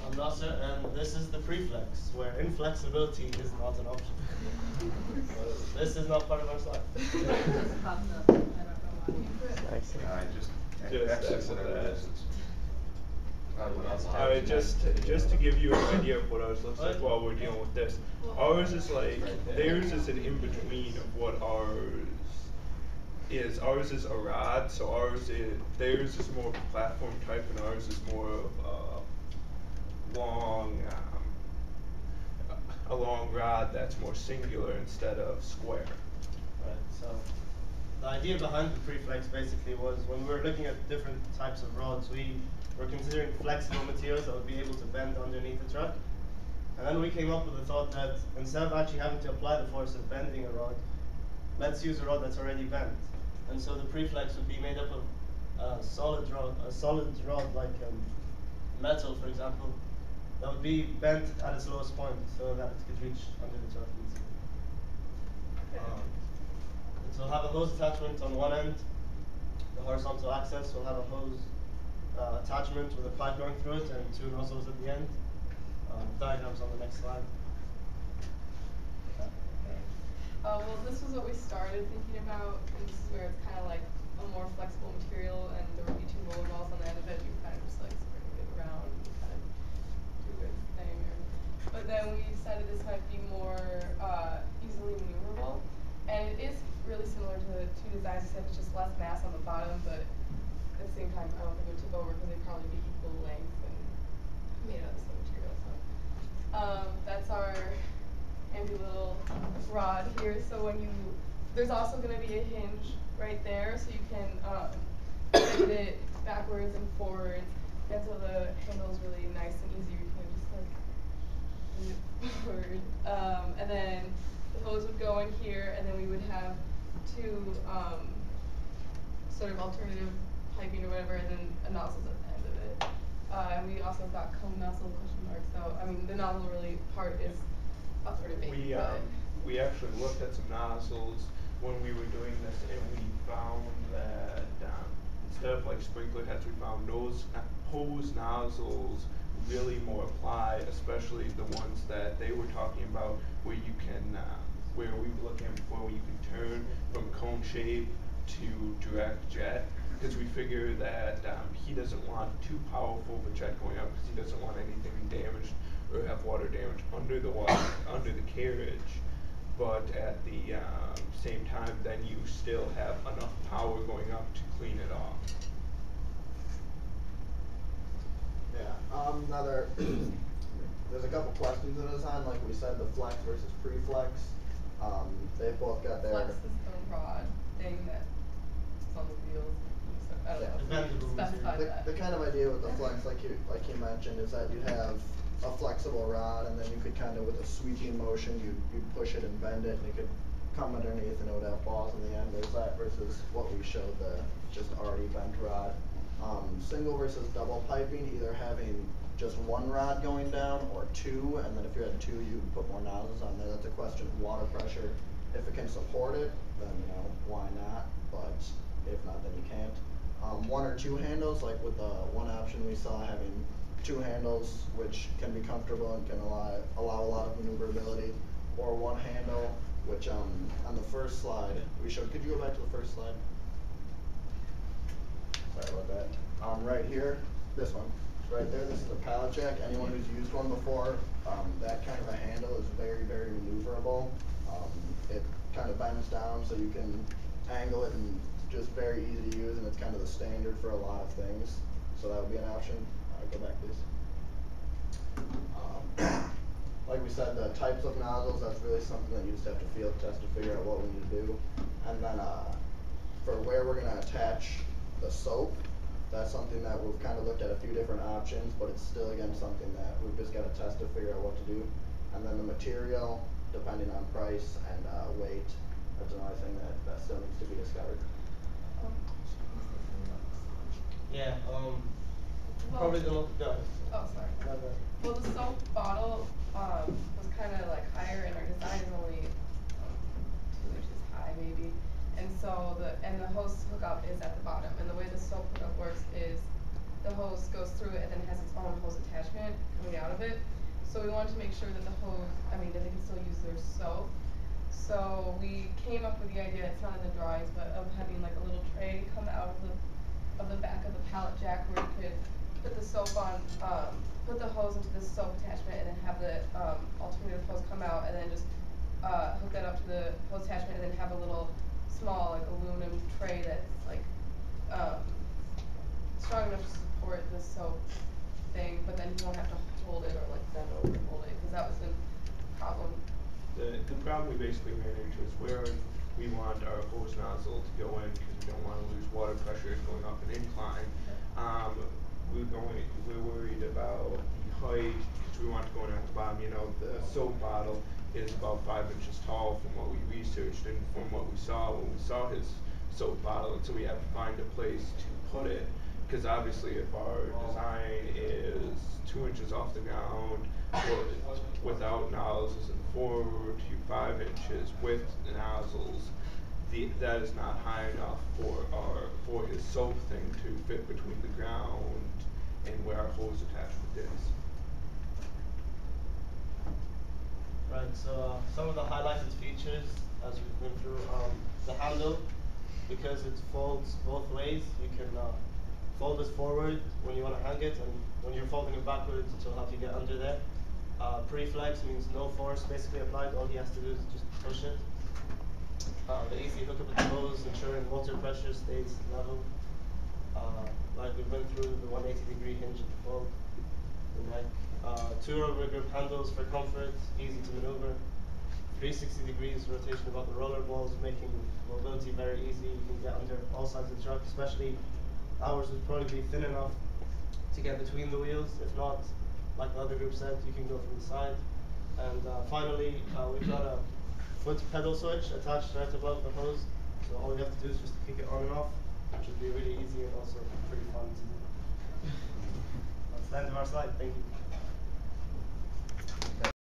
I'm Nasser, and this is the preflex, where inflexibility is not an option. This is not part of our slide. Just popped up. I don't know why. I just Just what it is. Alright, just to give you an idea of what ours looks like while we're dealing with this. Ours is like, theirs is an in-between of what ours is. Ours is a rod, so theirs is more of a platform type, and ours is more of a long rod that's more singular instead of square. Right, so the idea behind the preflex basically was when we were looking at different types of rods, we were considering flexible materials that would be able to bend underneath the truck. And then we came up with the thought that instead of actually having to apply the force of bending a rod, let's use a rod that's already bent. And so the preflex would be made up of a solid rod like metal, for example, that would be bent at its lowest point so that it could reach under the truck easily. So we'll have a hose attachment on one end. The horizontal axis will have a hose attachment with a pipe going through it and two nozzles at the end. Diagrams on the next slide. Well, this was what we started thinking about, and this is where it's kind of like a more flexible material, and there would be two roller balls on the end of it. You kind of just like spring it around and kind of do its thing. But then we decided this might be more easily maneuverable, and it is really similar to two designs, except it's just less mass on the bottom, but at the same time, I don't think it would tip over because they'd probably be equal length and made out of the same material. So that's our handy little rod here. So when there's also going to be a hinge right there, so you can bend it backwards and forwards. And so the handle is really nice and easy. You can just like bend it forward. And then the hose would go in here, and then we would have two sort of alternative piping or whatever, and then a nozzle at the end of it. And we also got cone nozzle ? So I mean, the nozzle really part is up for debate. We actually looked at some nozzles when we were doing this, and we found that instead of like sprinkler heads, we found those hose nozzles really more apply, especially the ones that they were talking about, where you can, where we were looking at before, where you can turn from cone shape to direct jet. Because we figure that he doesn't want too powerful of a jet going up, because he doesn't want anything damaged or have water damage under the carriage. But at the same time, then you still have enough power going up to clean it off. Yeah. There's a couple questions in the design, like we said, the flex versus pre-flex. They've both got their. Flex is the rod thing that's on the wheels. I don't know. Specify that. The kind of idea with the flex, like you mentioned, is that you have a flexible rod, and then you could kind of, with a sweeping motion, you'd push it and bend it, and it could come underneath, and it would have balls in the end. There's that versus what we showed, the just already bent rod. Single versus double piping, either having just one rod going down or two, and then if you had two, you would put more nozzles on there. That's a question of water pressure. If it can support it, then why not? But if not, then you can't. One or two handles, like with the one option we saw, having two handles, which can be comfortable and can allow a lot of maneuverability, or one handle, which on the first slide we showed. Could you go back to the first slide? Sorry about that. Right here, this one, right there. This is a pallet jack. Anyone who's used one before, that kind of a handle is very, very maneuverable. It kind of bends down, so you can angle it, and just very easy to use, and it's kind of the standard for a lot of things. So that would be an option. Go back, please. Like we said, the types of nozzles, that's really something that you just have to field test to figure out what we need to do. And then for where we're going to attach the soap, that's something that we've kind of looked at a few different options, but it's still, again, something that we've just got to test to figure out what to do. And then the material, depending on price and weight, that's another thing that still needs to be discovered. Yeah, probably the most, go ahead. Oh, sorry. Well, the soap bottle was kind of like higher, and our design is only 2 inches high, maybe. And so the hose hookup is at the bottom. And the way the soap hookup works is the hose goes through it, and then it has its own hose attachment coming out of it. So we wanted to make sure that the hose, that they can still use their soap. So we came up with the idea, it's not in the drawings, but of having like a little tray come out of the back of the pallet jack where you could put the soap on, put the hose into the soap attachment and then have the alternative hose come out and then just hook that up to the hose attachment and then have a little small like aluminum tray that's like strong enough to support the soap thing, but then you won't have to hold it or like bend over and hold it, cause that was the problem. The problem we basically ran into is where we want our hose nozzle to go in, because we don't wanna lose water pressure going up an incline. We're worried about the height, because we want to go in at the bottom, the soap bottle is about 5 inches tall from what we researched and from what we saw when we saw his soap bottle, and so we have to find a place to put it, because obviously if our design is 2 inches off the ground, or without nozzles and 4 to 5 inches with the nozzles, that is not high enough for his soap thing to fit between the ground and where our hose attachment is. Right, so some of the highlighted features as we've been through, the handle, because it folds both ways, you can fold it forward when you want to hang it, and when you're folding it backwards it will help you get under there. Pre-flex means no force basically applied, all he has to do is just push it. The easy hookup of the hose, ensuring water pressure stays level. Like we went through the 180-degree hinge at the fold, the neck. 2 rubber grip handles for comfort, easy to maneuver. 360 degrees rotation about the roller balls, making mobility very easy. You can get under all sides of the truck, especially ours would probably be thin enough to get between the wheels. If not, like the other group said, you can go from the side. And finally, we've got a foot pedal switch attached right above the hose. So all you have to do is just kick it on and off, which would be really easy and also pretty fun to do. That's the end of our slide. Thank you.